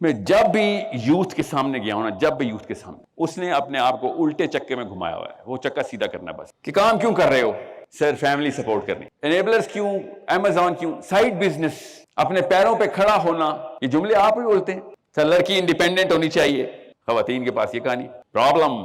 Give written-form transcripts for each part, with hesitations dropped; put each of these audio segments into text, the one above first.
میں جب بھی یوتھ کے سامنے گیا ہوں نا، جب بھی یوتھ کے سامنے، اس نے اپنے آپ کو الٹے چکے میں گھمایا ہوا ہے. وہ چکا سیدھا کرنا بس کہ کام کیوں کر رہے ہو؟ سر فیملی سپورٹ کرنی. انیبلرز کیوں؟ امیزون کیوں؟ سائیڈ بزنس، اپنے پیروں پہ کھڑا ہونا. یہ جملے آپ ہی بولتے ہیں. سر لڑکی انڈیپینڈنٹ ہونی چاہیے، خواتین کے پاس یہ کہانی. Problem,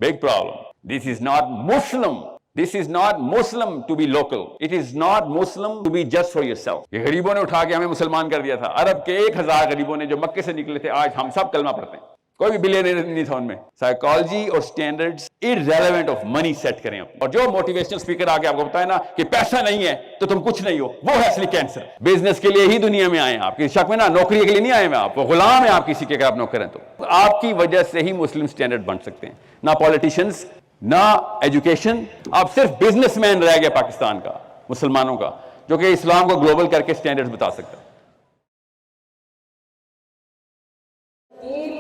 big problem. This is not Muslim. This is not Muslim to be local. It is not Muslim to be just for yourself. یہ غریبوں نے اٹھا کے ہمیں مسلمان کر دیا تھا. عرب کے 1000 غریبوں نے جو مکے سے نکلے تھے، آج ہم سب کلمہ پڑھتے ہیں. کوئی بھی بلینئر نہیں تھا ان میں. سائیکالوجی اور standards irrelevant of money set کریں اپنے. اور جو موٹیویشنل اسپیکر آ کے آپ کو بتائے نا کہ پیسہ نہیں ہے تو تم کچھ نہیں ہو، وہ ہے اصلی کینسر. بزنس کے لیے ہی دنیا میں آئے ہیں آپ، کسی شک میں نا نوکری کے لیے نہیں آئے ہیں آپ. وہ غلام ہیں آپ کسی کے، اگر آپ نوکر ہیں تو. آپ کی وجہ سے ہی مسلم سٹینڈرڈ بن سکتے ہیں، نہ پولیٹیشنز نہ ایجوکیشن. آپ صرف بزنس مین رہ گیا پاکستان کا، مسلمانوں کا، جو کہ اسلام کو گلوبل کر کے سٹینڈرڈز بتا سکتا ہے.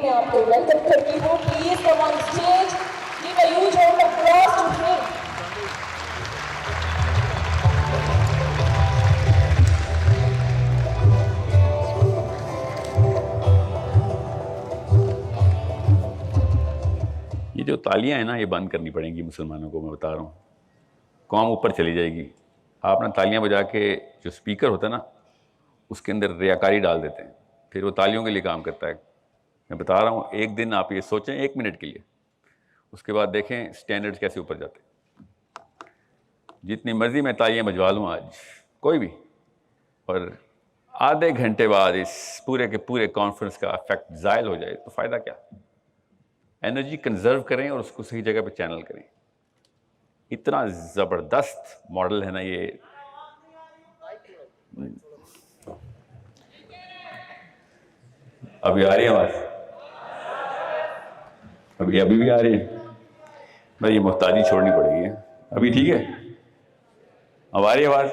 میں آپ کو ویلکم کرتی ہوں. Please come on stage. Give a huge round of applause to him. یہ جو تالیاں ہیں نا، یہ بند کرنی پڑیں گی مسلمانوں کو. میں بتا رہا ہوں، قوم اوپر چلی جائے گی. آپ نا تالیاں بجا کے، جو اسپیکر ہوتا ہے نا اس کے اندر ریاکاری ڈال دیتے ہیں، پھر وہ تالیوں کے لیے کام کرتا ہے. میں بتا رہا ہوں، ایک دن آپ یہ سوچیں 1 منٹ کے لیے، اس کے بعد دیکھیں سٹینڈرڈز کیسے اوپر جاتے ہیں. جتنی مرضی میں تالیاں بجوا لوں آج، کوئی بھی، اور آدھے گھنٹے بعد اس پورے کے پورے کانفرنس کا افیکٹ زائل ہو جائے تو فائدہ کیا؟ انرجی کنزرو کریں اور اس کو صحیح جگہ پہ چینل کریں. اتنا زبردست ماڈل ہے نا یہ. ابھی آ رہی ہے آواز؟ ابھی بھی آ رہی ہے؟ بھائی یہ محتاجی چھوڑنی پڑے گی. ابھی ٹھیک ہے؟ اب آ رہی ہے آواز؟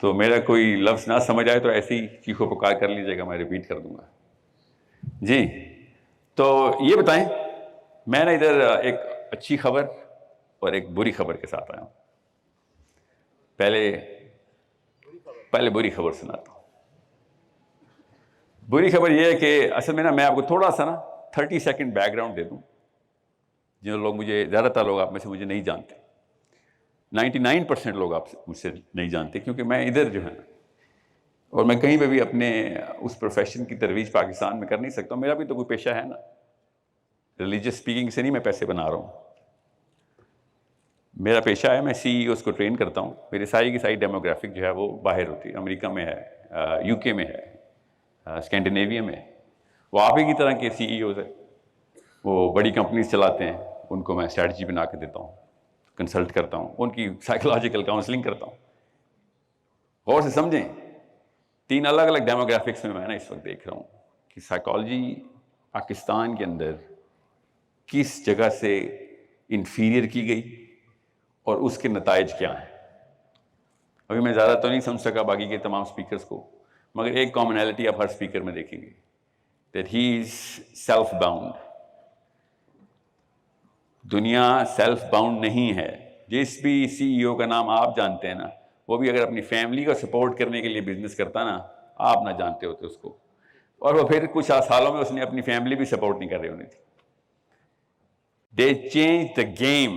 تو میرا کوئی لفظ نہ سمجھ آئے تو ایسی ہی چیخو پکار کر لیجیے گا، میں ریپیٹ کر دوں گا. جی، تو یہ بتائیں، میں نا ادھر ایک اچھی خبر اور ایک بری خبر کے ساتھ آیا ہوں. پہلے بری خبر سناتا ہوں. بری خبر یہ ہے کہ اصل میں نا میں آپ کو تھوڑا سا نا 30 سیکنڈ بیک گراؤنڈ دے دوں. جن لوگ مجھے، زیادہ تر لوگ آپ میں سے مجھے نہیں جانتے، 99% لوگ آپ سے مجھ سے نہیں جانتے، کیونکہ میں ادھر جو ہے نا، اور میں کہیں پہ بھی اپنے اس پروفیشن کی ترویج پاکستان میں کر نہیں سکتا ہوں. میرا بھی تو کوئی پیشہ ہے نا، ریلیجیس اسپیکنگ سے نہیں میں پیسے بنا رہا ہوں. میرا پیشہ ہے، میں CEOs کو ٹرین کرتا ہوں. میری ساری کی ساری ڈیموگرافک جو ہے وہ باہر ہوتی ہے. امریکہ میں ہے، UK میں ہے، اسکینڈینیویا میں ہے. وہ آپ ہی کی طرح کے CEOs ہیں، وہ بڑی کمپنیز چلاتے ہیں. ان کو میں اسٹریٹجی بنا کے دیتا ہوں، کنسلٹ کرتا ہوں، ان کی سائیکولوجیکل کاؤنسلنگ کرتا ہوں. غور سے سمجھیں، 3 الگ الگ ڈیموگرافکس میں نا اس وقت دیکھ رہا ہوں کہ سائیکالوجی پاکستان کے اندر کس جگہ سے انفیریئر کی گئی اور اس کے نتائج کیا ہیں. ابھی میں زیادہ تو نہیں سمجھ سکا باقی کے تمام اسپیکرز کو، مگر ایک کامنالٹی آپ ہر اسپیکر میں دیکھیں گے، that he is self bound. دنیا سیلف باؤنڈ نہیں ہے. جس بھی CEO کا نام آپ جانتے ہیں نا، وہ بھی اگر اپنی فیملی کو سپورٹ کرنے کے لیے بزنس کرتا نا، آپ نہ جانتے ہوتے اس کو، اور وہ پھر کچھ سالوں میں اس نے اپنی فیملی بھی سپورٹ نہیں کر رہی ہونی تھی. They changed the game.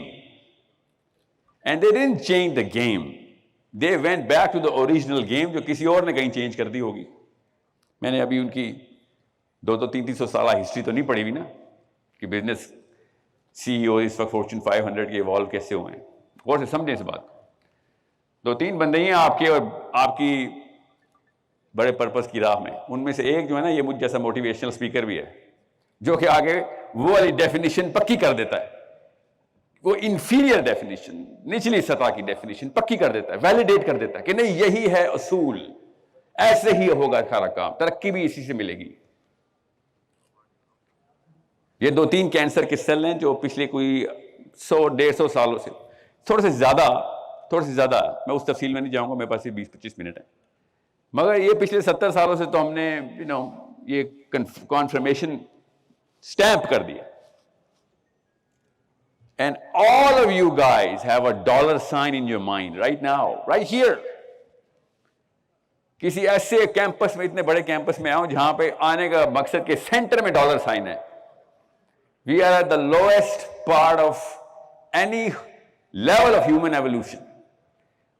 And they didn't change the game. They went back to the original game جو کسی اور نے کہیں چینج کر دی ہوگی. میں نے ابھی ان کی 200-300 سالہ ہسٹری تو نہیں پڑھی ہوئی نا، کہ بزنس CEO اس وقت فارچون 500 کے ایوالو کیسے ہوئے ہیں. غور سے سمجھیں اس بات. 2-3 بندے ہیں آپ کے اور آپ کی بڑے پرپس کی راہ میں. ان میں سے ایک جو ہے نا، یہ مجھ جیسا موٹیویشنل اسپیکر بھی ہے، جو کہ آگے وہ والی ڈیفینیشن پکی کر دیتا ہے. وہ انفیریئر ڈیفینیشن، نچلی سطح کی ڈیفینیشن پکی کر دیتا ہے، ویلیڈیٹ کر دیتا ہے کہ نہیں یہی ہے اصول، ایسے ہی ہوگا سارا کام، ترقی بھی اسی سے ملے گی. یہ 2-3 کینسر کے سیل ہیں جو پچھلے کوئی 100-150 سالوں سے، تھوڑے سے زیادہ، میں اس تفصیل میں نہیں جاؤں گا، میرے پاس یہ 20-25 منٹ ہے، مگر یہ پچھلے 70 سالوں سے تو ہم نے یہ کنفرمیشن اسٹیمپ کر دیا. And all of you guys have a dollar sign in your mind right now, right here. کسی ایسے کیمپس میں, اتنے بڑے کیمپس میں آؤں جہاں پہ آنے کا مقصد کے سینٹر میں ڈالر سائن ہے. We are at the lowest part of any level of human evolution.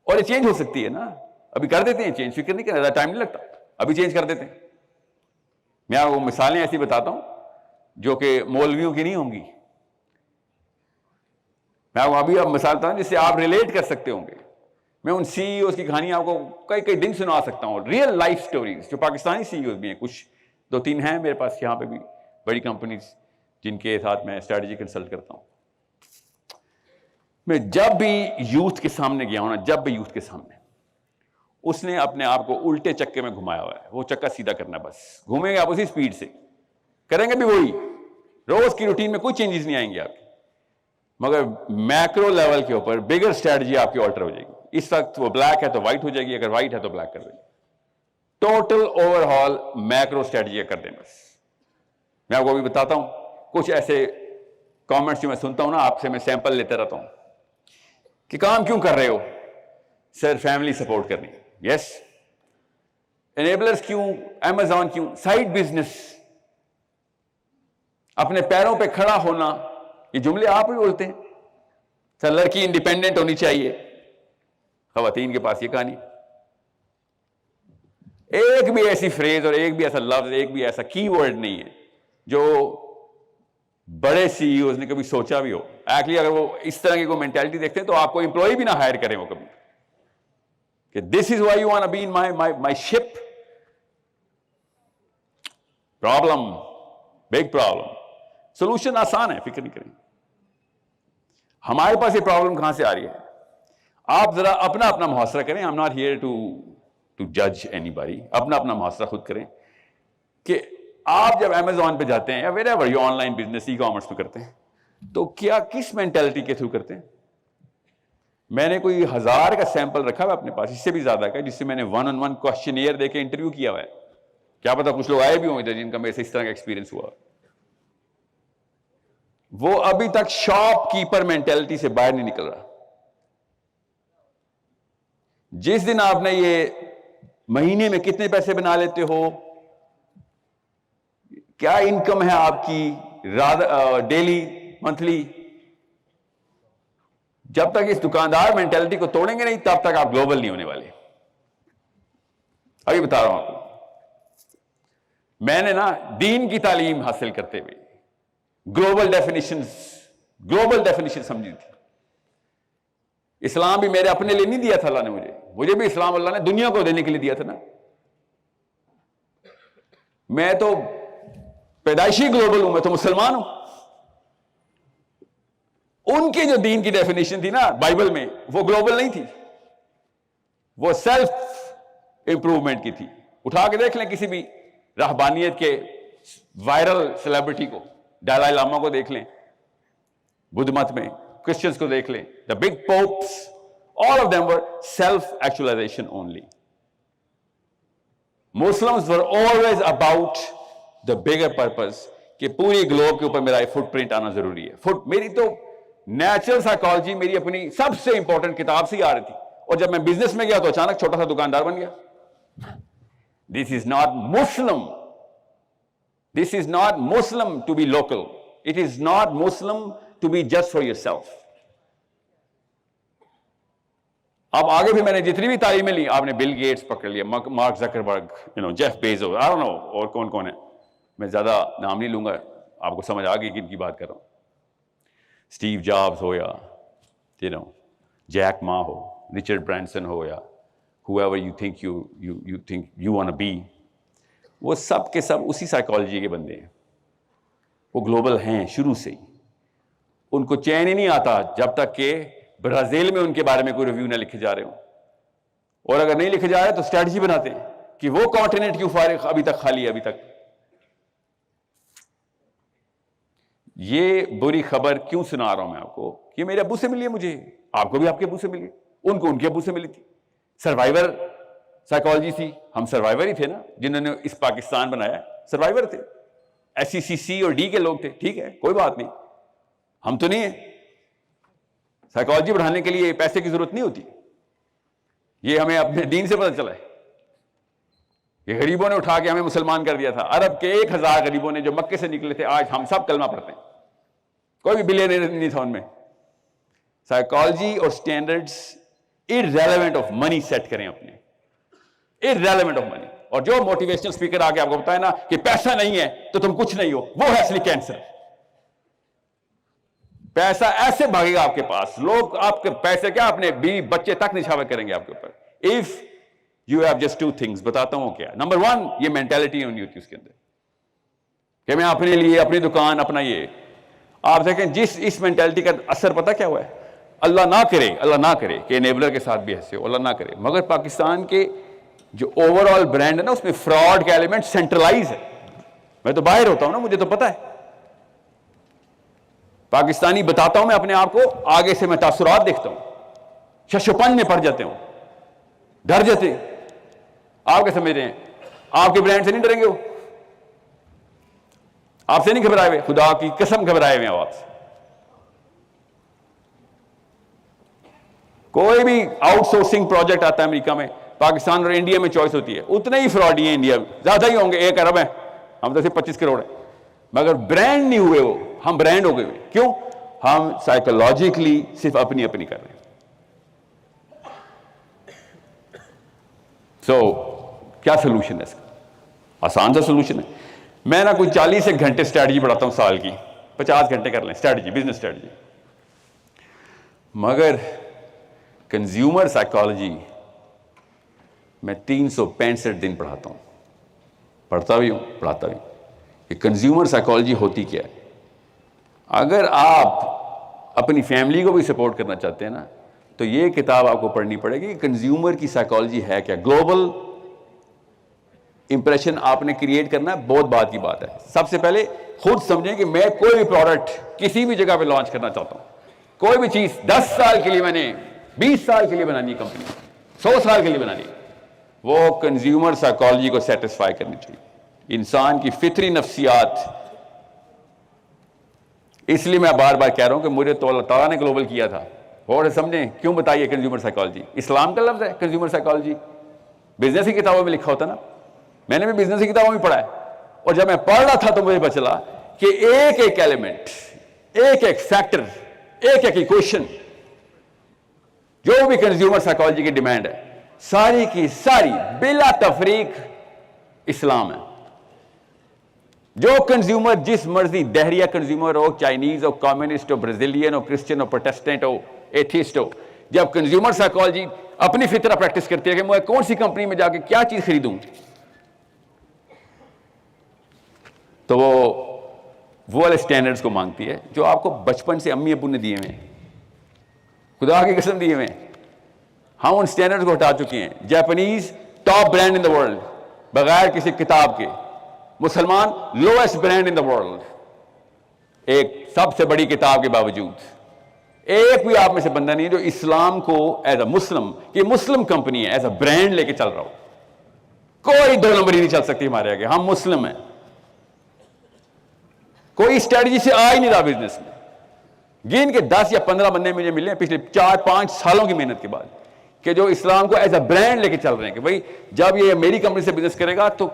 اور یہ چینج ہو سکتی ہے نا, ابھی کر دیتے ہیں چینج, فکر نہیں کرنا, ٹائم نہیں لگتا, ابھی چینج کر دیتے ہیں. میں آپ کو مثالیں ایسی بتاتا ہوں جو کہ مولویوں کی نہیں ہوں گی. میں آپ کو ابھی مثال بتاتا ہوں جس سے آپ ریلیٹ کر سکتے ہوں گے. میں ان سی ای اوز کی کہانی آپ کو کئی کئی دن سنا سکتا ہوں, ریئل لائف سٹوریز, جو پاکستانی سی ای اوز بھی ہیں, کچھ 2-3 ہیں میرے پاس یہاں پہ بھی, بڑی کمپنیز جن کے ساتھ میں اسٹریٹجی کنسلٹ کرتا ہوں. میں جب بھی یوتھ کے سامنے گیا ہوں نا, جب بھی یوتھ کے سامنے, اس نے اپنے آپ کو الٹے چکے میں گھمایا ہوا ہے. وہ چکا سیدھا کرنا ہے بس, گھومیں گے آپ اسی سپیڈ سے, کریں گے بھی وہی, روز کی روٹین میں کوئی چینجز نہیں آئیں گے آپ کی, مگر میکرو لیول کے اوپر بگر اسٹریٹجی آپ کی آلٹر ہو جائے گی. اس وقت وہ بلیک ہے تو وائٹ ہو جائے گی, اگر وائٹ ہے تو بلیک کر دیں گے. Total over hall macro strategy کر دیں بس. میں آپ کو ابھی بتاتا ہوں کچھ ایسے کامنٹس جو میں سنتا ہوں نا آپ سے, میں سیمپل لیتے رہتا ہوں کہ کام کیوں کر رہے ہو, سر فیملی سپورٹ کرنی. یس. انیبلرز کیوں, امیزون کیوں, سائڈ بزنس, اپنے پیروں پہ کھڑا ہونا, یہ جملے آپ ہی بولتے ہیں. سر لڑکی انڈیپینڈنٹ ہونی چاہیے, خواتین کے پاس یہ کہانی. ایک بھی ایسی فریز اور ایک بھی ایسا لفظ, ایک بھی ایسا کی ورڈ نہیں ہے جو بڑے سی ای اوز نے کبھی سوچا بھی ہو. ایکچولی اگر وہ اس طرح کی کوئی مینٹالٹی دیکھتے ہیں تو آپ کو امپلائی بھی نہ ہائر کریں وہ کبھی, کہ this is why you want to be in my ship. Problem, big problem. Solution آسان ہے, فکر نہیں کریں. ہمارے پاس یہ پرابلم کہاں سے آ رہی ہے, آپ ذرا اپنا اپنا محاصرہ کریں. I am not here to جج اینی باڈی. اپنا اپنا محاصرہ خود کریں کہ آپ جب امیزون پہ جاتے ہیں یا where ever you on line business, e commerce پہ کرتے ہیں, تو کیا کس مینٹلٹی کے تھرو کرتے ہیں. میں نے کوئی 1000 کا سیمپل رکھا ہوا اپنے پاس, اس سے بھی زیادہ کا, جس سے میں نے 1-on-1 کوشچنیئر دے کے انٹرویو کیا ہوا ہے. کیا پتا کچھ لوگ آئے بھی ہوں ادھر جن کا میرے سے اس طرح کا ایکسپیرینس ہوا. وہ ابھی تک شاپ کیپر مینٹلٹی سے باہر نہیں نکل رہا. جس دن آپ نے یہ مہینے میں کتنے پیسے بنا لیتے ہو, کیا انکم ہے آپ کی ڈیلی, منتھلی, جب تک اس دکاندار مینٹلٹی کو توڑیں گے نہیں تب تک آپ گلوبل نہیں ہونے والے. ابھی بتا رہا ہوں آپ کو, میں نے نا دین کی تعلیم حاصل کرتے ہوئے گلوبل ڈیفینیشن سمجھی تھی. اسلام بھی میرے اپنے لیے نہیں دیا تھا اللہ نے, مجھے بھی اسلام اللہ نے دنیا کو دینے کے لیے دیا تھا نا. میں تو پیدائشی گلوبل ہوں, میں تو مسلمان ہوں. ان کی جو دین کی ڈیفینیشن تھی نا بائبل میں, وہ گلوبل نہیں تھی, وہ سیلف امپروومنٹ کی تھی. اٹھا کے دیکھ لیں کسی بھی رہبانیت کے وائرل سیلیبریٹی کو, ڈالائی لاما کو دیکھ لیں, بدھ مت میں کرسچنس کو دیکھ لیں, the big popes, all of them were self-actualization only. Muslims were always about the bigger purpose کہ پوری گلوب کے اوپر میرا فٹ پرنٹ آنا ضروری ہے. میری تو نیچرل سائیکالوجی میری اپنی سب سے امپورٹنٹ کتاب سے ہی آ رہی تھی, اور جب میں بزنس میں گیا تو اچانک چھوٹا سا دکاندار بن گیا. This is not Muslim. This is not Muslim to be local. It is not Muslim to be just for yourself. اب آگے بھی میں نے جتنی بھی تعلیمیں لی, آپ نے بل گیٹس پکڑ لیا, Mark Zuckerberg, Jeff Bezos, I don't know اور کون کون ہے, میں زیادہ نام نہیں لوں گا, آپ کو سمجھ آ گئی کن کی بات کر رہا ہوں. اسٹیو جابز ہو یا جیک ما ہو, رچرڈ برانسن ہو, یا whoever you think you want to be, وہ سب کے سب اسی سائیکالوجی کے بندے ہیں. وہ گلوبل ہیں شروع سے ہی. ان کو چین ہی نہیں آتا جب تک کہ برازیل میں ان کے بارے میں کوئی ریویو نہ لکھے جا رہے ہوں, اور اگر نہیں لکھے جا رہے تو اسٹریٹجی بناتے ہیں کہ وہ کانٹیننٹ کیوں فارغ ابھی تک خالی ہے. ابھی تک یہ بری خبر کیوں سنا رہا ہوں میں آپ کو, کہ میرے ابو سے ملی ہے مجھے, آپ کو بھی آپ کے ابو سے ملی, ان کو ان کے ابو سے ملی تھی. سروائیور سائیکالوجی تھی, ہم سروائیور ہی تھے نا جنہوں نے اس پاکستان بنایا, سروائیور تھے, SEC اور D کے لوگ تھے. ٹھیک ہے, کوئی بات نہیں, ہم تو نہیں ہیں. سائیکالوجی بڑھانے کے لیے پیسے کی ضرورت نہیں ہوتی, یہ ہمیں اپنے دین سے پتہ چلا ہے. یہ غریبوں نے اٹھا کے ہمیں مسلمان کر دیا تھا. عرب کے 1000 غریبوں نے جو مکے سے نکلے تھے, آج ہم سب کلمہ پڑھتے ہیں. کوئی بھی بلینئر نہیں تھا ان میں. سائیکالوجی اور standards irrelevant of money set کریں اپنے, irrelevant آف منی. اور جو موٹیویشنل اسپیکر آ کے آپ کو بتائے نا کہ پیسہ نہیں ہے تو تم کچھ نہیں ہو, وہ ہے اصلی کینسر. پیسہ ایسے بھاگے گا آپ کے پاس, لوگ آپ کے پیسے کیا اپنے بیوی بچے تک نشاور کریں گے آپ کے اوپر. If you have just 2 things, بتاتا ہوں کیا. نمبر 1, یہ مینٹالٹی ہونی ہوتی ہے اس کے اندر کہ میں اپنے لیے, اپنی دکان, اپنا یہ. آپ دیکھیں جس اس مینٹالٹی کا اثر پتہ کیا ہوا ہے. اللہ نہ کرے کہ انیبلر کے ساتھ بھی ایسے ہو, اللہ نہ کرے, مگر پاکستان کے جو اوور آل برانڈ ہے نا اس میں فراڈ کا ایلیمنٹ سینٹرلائز ہے. میں تو باہر ہوتا ہوں نا, مجھے تو پتا ہے. پاکستانی بتاتا ہوں میں اپنے آپ کو, آگے سے میں تاثرات دیکھتا ہوں, ششپن میں پڑ جاتے ہوں, ڈر جاتے ہیں. آپ کیا سمجھ رہے ہیں آپ کے برانڈ سے نہیں ڈریں گے؟ وہ آپ سے نہیں گھبرائے ہوئے, خدا کی قسم گھبرائے ہوئے ہیں آپ سے. کوئی بھی آؤٹ سورسنگ پروجیکٹ آتا ہے امریکہ میں, پاکستان اور انڈیا میں چوائس ہوتی ہے, اتنے ہی فراڈی ہیں انڈیا میں, زیادہ ہی ہوں گے, 1 ارب ہیں, ہم تو صرف 25 کروڑ ہیں. مگر برانڈ نہیں ہوئے وہ, ہم برانڈ ہو گئے ہوئے. کیوں؟ ہم سائیکولوجیکلی صرف اپنی کر رہے ہیں. کیا سولوشن ہے اس کا؟ آسان سا سولوشن ہے. میں نا کوئی 40 گھنٹے اسٹریٹجی پڑھاتا ہوں سال کی, 50 گھنٹے کر لیں اسٹریٹجی, بزنس اسٹریٹجی. مگر کنزیومر سائیکالوجی میں 365 دن پڑھاتا ہوں, پڑھتا بھی ہوں, پڑھاتا بھی ہوں. کہ کنزیومر سائیکالوجی ہوتی کیا ہے. اگر آپ اپنی فیملی کو بھی سپورٹ کرنا چاہتے ہیں نا, تو یہ کتاب آپ کو پڑھنی پڑے گی کہ کنزیومر کی سائیکالوجی ہے کیا. گلوبل امپریشن آپ نے کریٹ کرنا ہے, بہت بات کی بات ہے. سب سے پہلے خود سمجھیں کہ میں کوئی بھی پروڈکٹ کسی بھی جگہ پہ لانچ کرنا چاہتا ہوں, کوئی بھی چیز 10 سال کے لیے میں نے 20 سال کے لیے بنانی ہے, کمپنی 100 سال کے لیے بنانی ہے, وہ کنزیومر سائیکالوجی کو سیٹسفائی کرنی چاہیے. انسان کی فطری نفسیات. اس لیے میں بار بار کہہ رہا ہوں کہ مجھے تو اللہ تعالیٰ نے گلوبل کیا تھا. اور سمجھیں کیوں بتائیے کنزیومر سائیکالوجی, اسلام کا لفظ ہے کنزیومر سائیکالوجی. بزنس کی کتابوں میں لکھا ہوتا نا, میں نے بھی بزنس کی کتابوں میں پڑھا ہے. اور جب میں پڑھ رہا تھا تو مجھے پتہ چلا کہ ایک ایک ایلیمنٹ, ایک ایک فیکٹر, ایک ایک ایکویشن جو بھی کنزیومر سائیکالوجی کی ڈیمانڈ ہے, ساری کی ساری بلا تفریق اسلام ہے. جو کنزیومر جس مرضی دہریہ کنزیومر ہو, چائنیز ہو, کمیونسٹ ہو, برازیلین ہو, کرسچن ہو, پروٹسٹنٹ ہو, ایتھیسٹ ہو, جب کنزیومر سائیکالوجی اپنی فطرہ پریکٹس کرتی ہے کہ میں کون سی کمپنی میں جا کے کیا چیز خریدوں, تو وہ والے سٹینڈرڈز کو مانگتی ہے جو آپ کو بچپن سے امی ابو نے دیے ہوئے ہیں, خدا کی قسم دیے ہوئے ہیں. ہم ان سٹینڈرڈز کو ہٹا چکے ہیں. Japanese top brand in the world بغیر کسی کتاب کے, مسلمان lowest brand in the world, ایک سب سے بڑی کتاب کے باوجود. ایک بھی آپ میں سے بندہ نہیں ہے جو اسلام کو ایز اے مسلم, یہ مسلم کمپنی ہے, ایز اے برانڈ لے کے چل رہا ہو. کوئی 2 نمبری نہیں چل سکتی ہمارے آگے, ہم مسلم ہیں. کوئی اسٹریٹجی سے آ ہی نہیں رہا بزنس میں. گن کے 10 یا 15 بندے مجھے ملے ہیں پچھلے 4-5 سالوں کی محنت کے بعد کہ جو اسلام کو ایز اے برانڈ لے کے چل رہے ہیں کہ بھائی جب یہ میری کمپنی سے بزنس کرے گا تو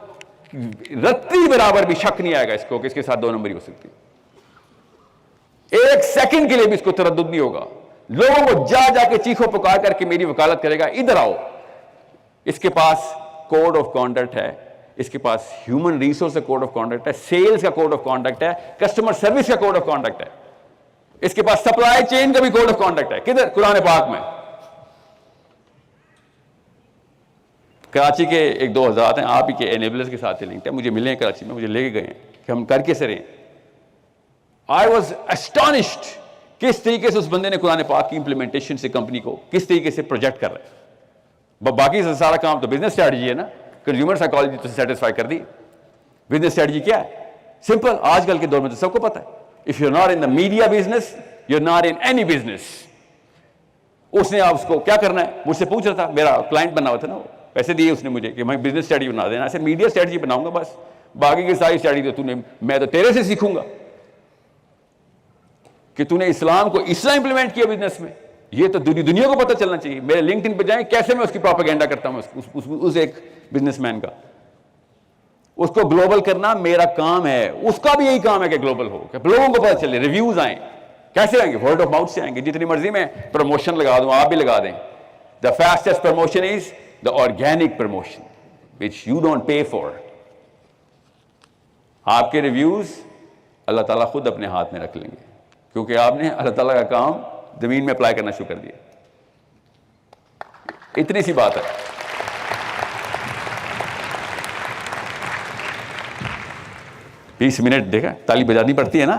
رتی برابر بھی شک نہیں آئے گا اس کو کہ اس کے ساتھ 2 نمبری ہو سکتی. 1 سیکنڈ کے لیے بھی اس کو تردد نہیں ہوگا. لوگوں کو جا جا کے چیخو پکار کر کے میری وکالت کرے گا, ادھر آؤ. اس کے پاس کوڈ آف کانڈکٹ ہے, اس کے پاس ہیومن ریسورس کا کوڈ آف کانڈکٹ ہے, سیلز کا کوڈ آف کانڈکٹ ہے, کسٹمر سروس کا کوڈ آف کانڈکٹ ہے, اس کے پاس سپلائی چین کا بھی کوڈ آف کانڈکٹ ہے. کدھر؟ قرآن پاک میں. کراچی کے 1-2 حضرات ہیں آپ ہی کے انیبلرز کے ساتھ لنکڈ ہے, مجھے ملے ہیں کراچی میں, مجھے لے کے گئے ہیں کہ ہم کر کیسے رہے. I was astonished کس طریقے سے اس بندے نے قرآن پاک کی امپلیمنٹیشن سے کمپنی کو کس طریقے سے پروجیکٹ کر رہے ہیں. باقی سارا کام تو بزنس اسٹریٹجی ہے نا, کنزیومر سائیکالوجی تو سیٹسفائی کر دی. بزنس اسٹریٹجی کیا ہے؟ سمپل, آج کل کے دور میں تو سب کو پتا ہے. If you're not in the media business, you're not in any business. اس نے آپ اس کو کیا کرنا ہے مجھ سے پوچھ رہا تھا, میرا کلائنٹ بنا ہوا تھا نا, پیسے دیے اس نے مجھے کہ میں بزنس اسٹریٹجی بنا دینا. ایسے میڈیا اسٹریٹجی بناؤں گا بس, باقی کی ساری اسٹریٹجی تو میں تو تیرے سے سیکھوں گا کہ تو نے اسلام کو اس طرح امپلیمنٹ کیا بزنس میں. یہ تو دنیا کو پتہ چلنا چاہیے. میرے لنکڈ ان پہ جائیں کیسے میں اس کی پروپیگنڈا کرتا ہوں اس ایک بزنس مین کا. اس کو گلوبل کرنا میرا کام ہے, اس کا بھی یہی کام ہے کہ گلوبل ہو, کہ لوگوں کو پتہ چلے, ریویوز آئیں. کیسے آئیں گے؟ ورڈ آف ماؤتھ سے آئیں گے. جتنی مرضی میں پروموشن لگا دوں, آپ بھی لگا دیں. The fastest promotion is the organic promotion which you don't pay for. آپ کے ریویوز اللہ تعالیٰ خود اپنے ہاتھ میں رکھ لیں گے, کیونکہ آپ نے اللہ تعالیٰ کا کام زمین میں اپلائی کرنا شروع کر دیا. اتنی سی بات ہے. 20 منٹ دیکھا, تالی بجانی پڑتی ہے نا,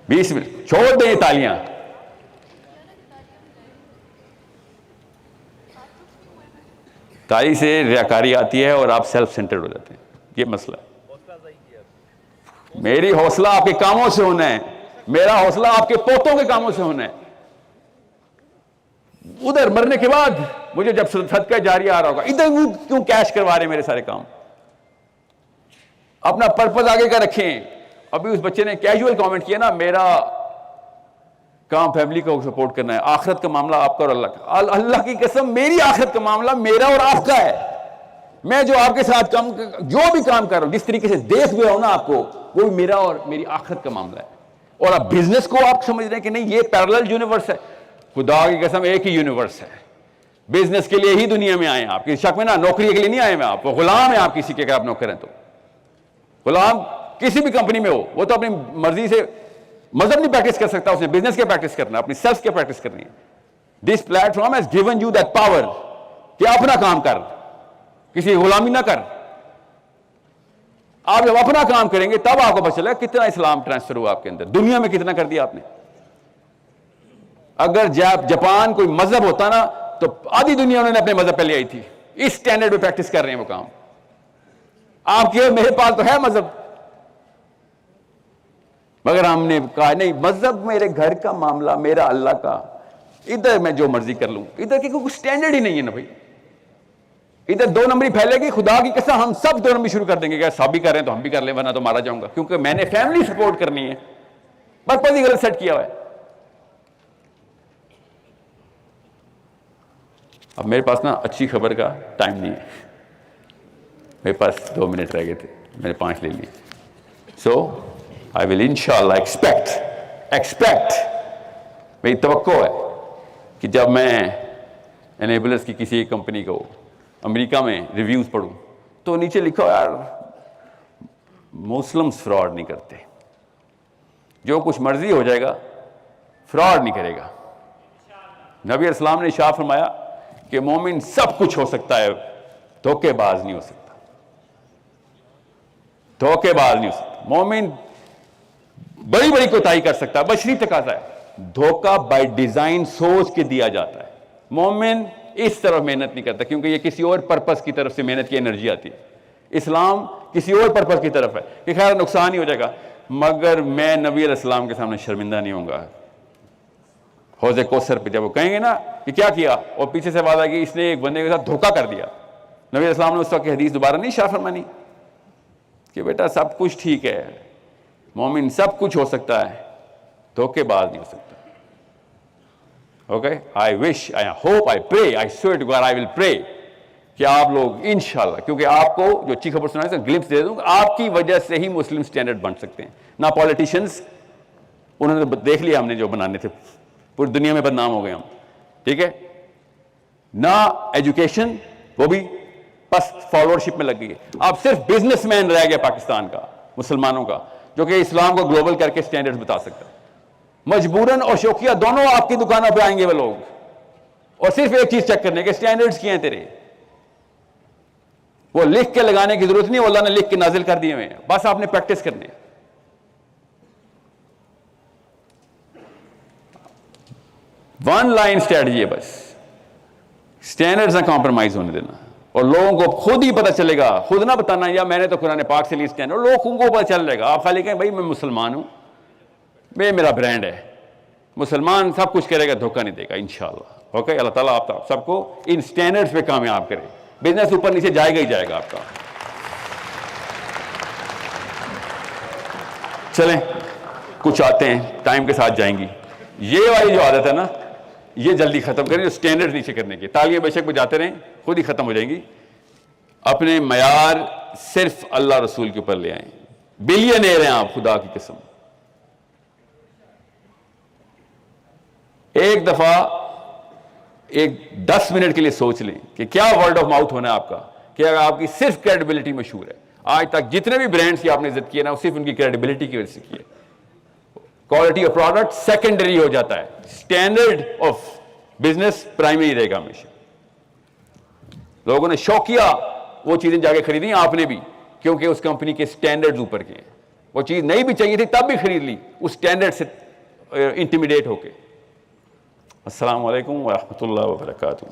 20 منٹ چھوڑ دیں یہ تالیاں. تالی سے ریاکاری آتی ہے اور آپ سیلف سینٹرڈ ہو جاتے ہیں, یہ مسئلہ ہے. میری حوصلہ آپ کے کاموں سے ہونا ہے, میرا حوصلہ آپ کے پوتوں کے کاموں سے ہونا ہے. ادھر مرنے کے بعد مجھے جب صدقہ جاریہ آ رہا ہوگا, ادھر کیوں کیش کروا رہے ہیں میرے سارے کام. اپنا پرپز آگے کا رکھیں. ابھی اس بچے نے کیجول کامنٹ کیا نا, میرا کام فیملی کو سپورٹ کرنا ہے, آخرت کا معاملہ آپ کا اور اللہ کا. اللہ کی قسم, میری آخرت کا معاملہ میرا اور آپ کا ہے. میں جو آپ کے ساتھ جو بھی کام کر رہا ہوں, جس طریقے سے دیکھ گیا ہوں نا آپ کو, وہ میرا اور میری آخرت کا معاملہ ہے. اور اب بزنس کو آپ سمجھ رہے ہیں کہ نہیں یہ پیرلل یونیورس ہے. خدا کی قسم ایک ہی یونیورس ہے. بزنس کے لیے ہی دنیا میں آئے ہیں آپ, کسی شک میں نا, نوکری کے لیے نہیں آئے ہیں آپ. وہ غلام ہیں آپ کسی کے, اگر آپ نوکر ہیں تو. غلام کسی بھی کمپنی میں ہو, وہ تو اپنی مرضی سے مذہب نہیں پریکٹس کر سکتا, اس نے بزنس کے پریکٹس کرنا ہے, اپنی سیلف کے پریکٹس کرنی ہے. This platform has given you that power کہ اپنا کام کر, کسی غلامی نہ کر. آپ جب اپنا کام کریں گے تب آپ کو پتہ چلے گا کتنا اسلام ٹرانسفر ہوا آپ کے اندر, دنیا میں کتنا کر دیا آپ نے. اگر جاپان کوئی مذہب ہوتا نا تو آدھی دنیا انہوں نے اپنے مذہب پہ لے آئی تھی. اس سٹینڈرڈ پہ پریکٹس کر رہے ہیں وہ کام. آپ کے میرے پاس تو ہے مذہب, مگر ہم نے کہا نہیں, مذہب میرے گھر کا معاملہ, میرا اللہ کا. ادھر میں جو مرضی کر لوں, ادھر کی کوئی سٹینڈرڈ ہی نہیں ہے نا بھائی. ادھر 2 نمبری پھیلے گی, خدا کی قسم ہم سب 2 نمبری شروع کر دیں گے کہ سب بھی کر رہے ہیں تو ہم بھی کر لیں, ورنہ تو مارا جاؤں گا, کیونکہ میں نے فیملی سپورٹ کرنی ہے. پرپز ہی غلط سیٹ کیا ہوا ہے. اب میرے پاس نا اچھی خبر کا ٹائم نہیں ہے, میرے پاس 2 منٹ رہ گئے تھے, میں نے 5 لے لیے. سو آئی ول انشاءاللہ ایکسپیکٹ, میری توقع ہے کہ جب میں انیبلرز کی کسی ایک کمپنی کو امریکہ میں ریویوز پڑھوں تو نیچے لکھو یار مسلمز فراڈ نہیں کرتے, جو کچھ مرضی ہو جائے گا فراڈ نہیں کرے گا. نبی علیہ السلام نے ارشاد فرمایا کہ مومن سب کچھ ہو سکتا ہے, دھوکے باز نہیں ہو سکتا. دھوکے باز نہیں ہو سکتا. مومن بڑی بڑی کوتاہی کر سکتا ہے, بشری تقاضا ہے. دھوکہ بائی ڈیزائن سوچ کے دیا جاتا ہے. مومن اس طرف محنت نہیں کرتا کیونکہ یہ کسی اور پرپس کی طرف سے محنت کی انرجی آتی ہے. اسلام کسی اور پرپس کی طرف ہے کہ خیر نقصان ہی ہو جائے گا, مگر میں نبی علیہ السلام کے سامنے شرمندہ نہیں ہوں گا. حوض کوثر پہ جب وہ کہیں گے نا کہ کیا کیا, اور پیچھے سے آواز آئے گی اس نے ایک بندے کے ساتھ دھوکہ کر دیا, نبی علیہ السلام نے اس وقت کی حدیث دوبارہ نہیں شاہ فرمانی کہ بیٹا سب کچھ ٹھیک ہے, مومن سب کچھ ہو سکتا ہے, دھوکے باز نہیں ہو سکتا. Okay, I wish, I hope, آئی پرے, آئی سویئر ٹو گاڈ, آئی ول پرے کہ آپ لوگ انشاءاللہ, کیونکہ آپ کو جو اچھی خبر سنائے گلپس دے دوں, آپ کی وجہ سے ہی مسلم سٹینڈرڈ بن سکتے ہیں. نہ پولیٹیشنز, انہوں نے دیکھ لیا ہم نے جو بنانے تھے, پوری دنیا میں بدنام ہو گئے ہم, ٹھیک ہے. نہ ایجوکیشن, وہ بھی بس فالوورشپ میں لگ گئی ہے. اب صرف بزنس مین رہ گیا پاکستان کا, مسلمانوں کا, جو کہ اسلام کو گلوبل کر کے سٹینڈرڈ بتا سکتا ہے. مجبوراً اور شوقیہ دونوں آپ کی دکانوں پہ آئیں گے وہ لوگ, اور صرف ایک چیز چیک کرنے کے سٹینڈرڈز کیا ہیں تیرے. وہ لکھ کے لگانے کی ضرورت نہیں, اللہ نے لکھ کے نازل کر دیے ہوئے ہیں, بس آپ نے پریکٹس کرنے. ون لائن اسٹریٹجی ہے بس, سٹینڈرڈز نہ کمپرومائز ہونے دینا, اور لوگوں کو خود ہی پتہ چلے گا, خود نہ بتانا یا میں نے تو قرآن پاک سے لی سٹینڈرڈ, لوگوں کو پتہ چل جائے گا. آپ خالی کہیں بھائی میں مسلمان ہوں, میرا برانڈ ہے, مسلمان سب کچھ کرے گا, دھوکہ نہیں دے گا انشاءاللہ. اوکے, اللہ تعالیٰ آپ سب کو ان سٹینڈرڈز پہ کامیاب کرے. بزنس اوپر نیچے جائے گا ہی جائے گا آپ کا. چلیں کچھ آتے ہیں, ٹائم کے ساتھ جائیں گی. یہ والی جو عادت ہے نا, یہ جلدی ختم کریں, جو سٹینڈرڈ نیچے کرنے کی. تالیاں بے شک بجاتے رہیں, خود ہی ختم ہو جائیں گی. اپنے معیار صرف اللہ رسول کے اوپر لے آئیں. بلینئر ہیں آپ, خدا کی قسم. ایک دفعہ ایک 10 منٹ کے لیے سوچ لیں کہ کیا ورڈ آف ماؤتھ ہونا ہے آپ کا, کہ اگر آپ کی صرف کریڈیبلٹی مشہور ہے. آج تک جتنے بھی برانڈز کی آپ نے عزت کی ہے نا, وہ صرف ان کی کریڈیبلٹی کی وجہ سے کی ہے. کوالٹی آف پروڈکٹ سیکنڈری ہو جاتا ہے, اسٹینڈرڈ آف بزنس پرائمری رہے گا ہمیشہ. لوگوں نے شوقیہ وہ چیزیں جا کے خریدی, آپ نے بھی, کیونکہ اس کمپنی کے سٹینڈرڈز اوپر کے ہیں. وہ چیز نہیں بھی چاہیے تھی تب بھی خرید لی اس سٹینڈرڈ سے انٹیمیڈیٹ ہو کے. السلام علیکم ورحمۃ اللہ وبرکاتہ.